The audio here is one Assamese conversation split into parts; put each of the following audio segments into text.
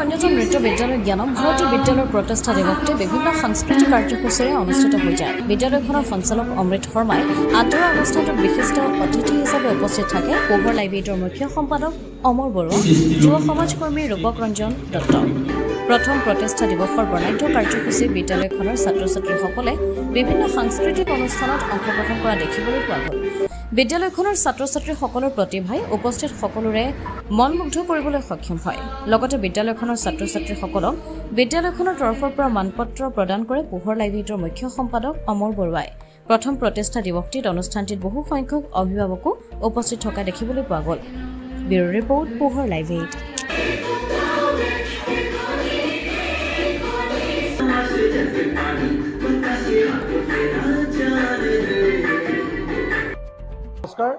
অন্যতম নৃত্য বিদ্যালয় জ্ঞানম ভাৰতী বিদ্যালয়ৰ প্ৰতিষ্ঠা দিৱসতে বিভিন্ন সাংস্কৃতিক কাৰ্যসূচীৰে অনুষ্ঠিত হৈ যায়। বিদ্যালয়খনৰ সঞ্চালক অমৃত শৰ্মাই আন্তঃ অনুষ্ঠানটোত বিশিষ্ট অতিথি হিচাপে উপস্থিত থাকে পোহৰ লাইব্ৰেৰীৰ মুখ্য সম্পাদক অমৰ বৰুৱা, যুৱ সমাজকৰ্মী ৰূপক ৰঞ্জন দত্ত। প্ৰথম প্ৰতিষ্ঠা দিৱসৰ বৰ্ণাঢ্য কাৰ্যসূচী বিদ্যালয়খনৰ ছাত্ৰ ছাত্ৰীসকলে বিভিন্ন সাংস্কৃতিক অনুষ্ঠানত অংশগ্ৰহণ কৰা দেখিবলৈ পোৱা গ'ল। বিদ্যালয়খনৰ ছাত্ৰ ছাত্ৰীসকলৰ প্ৰতিভাই উপস্থিত সকলোৰে মনমুগ্ধ কৰিবলৈ সক্ষম হয়। লগতে বিদ্যালয়খনৰ ছাত্ৰ ছাত্ৰীসকলক বিদ্যালয়খনৰ তৰফৰ পৰা মানপত্ৰ প্ৰদান কৰে পোহৰ লাইব্ৰেৰীৰ মুখ্য সম্পাদক অমৰ বৰুৱাই। প্ৰথম প্ৰতিষ্ঠা দিৱসটিত অনুষ্ঠানটিত বহু সংখ্যক অভিভাৱকো উপস্থিত থকা দেখিবলৈ পোৱা গ'ল। ব্যুৰো ৰিপৰ্ট পোহৰ লাইব্ৰেৰী। নমস্কাৰ,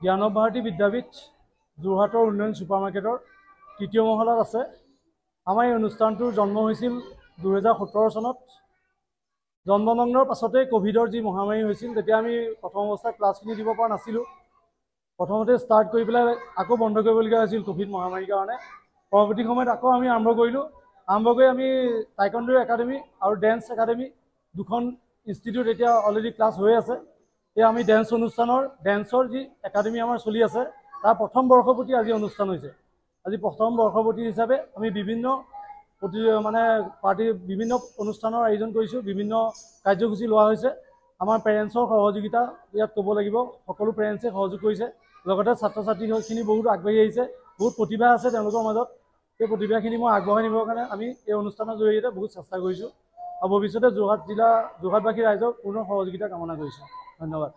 জ্ঞানম ভাৰতী বিদ্যাপীঠ যোৰহাটৰ উন্নয়ন ছুপাৰ মাৰ্কেটৰ তৃতীয় মহলাত আছে। আমাৰ এই অনুষ্ঠানটোৰ জন্ম হৈছিল 2017 চনত। জন্মলগ্নৰ পাছতেই ক'ভিডৰ যি মহামাৰী হৈছিল, তেতিয়া আমি প্ৰথম অৱস্থাত ক্লাছখিনি দিব পৰা নাছিলোঁ। প্ৰথমতে ষ্টাৰ্ট কৰি পেলাই আকৌ বন্ধ কৰিবলগীয়া হৈছিল ক'ভিড মহামাৰীৰ কাৰণে। পৰৱৰ্তী সময়ত আকৌ আমি আৰম্ভ কৰিলোঁ। আৰম্ভ কৰি আমি টাইকোৱাণ্ডো একাডেমি আৰু ডেন্স একাডেমি দুখন ইনষ্টিটিউট এতিয়া অলৰেডি ক্লাছ হৈ আছে। এই আমি ডেন্সৰ যি একাডেমি আমাৰ চলি আছে, তাৰ প্ৰথম বৰ্ষপূৰ্তি আজি অনুষ্ঠান হৈছে। আজি প্ৰথম বৰ্ষপূৰ্তি হিচাপে আমি বিভিন্ন অনুষ্ঠানৰ আয়োজন কৰিছোঁ, বিভিন্ন কাৰ্যসূচী লোৱা হৈছে। আমাৰ পেৰেণ্টছৰ সহযোগিতা ইয়াত ক'ব লাগিব, সকলো পেৰেণ্টছে সহযোগ কৰিছে। লগতে ছাত্ৰ ছাত্ৰীখিনি বহুত আগবাঢ়ি আহিছে, বহুত প্ৰতিভা আছে তেওঁলোকৰ মাজত। সেই প্ৰতিভাখিনি মই আগবঢ়াই নিবৰ কাৰণে আমি এই অনুষ্ঠানৰ জৰিয়তে বহুত চেষ্টা কৰিছোঁ আৰু ভৱিষ্যতে যোৰহাটবাসী ৰাইজক পূৰ্ণ সহযোগিতা কামনা কৰিছোঁ। ধন্যবাদ।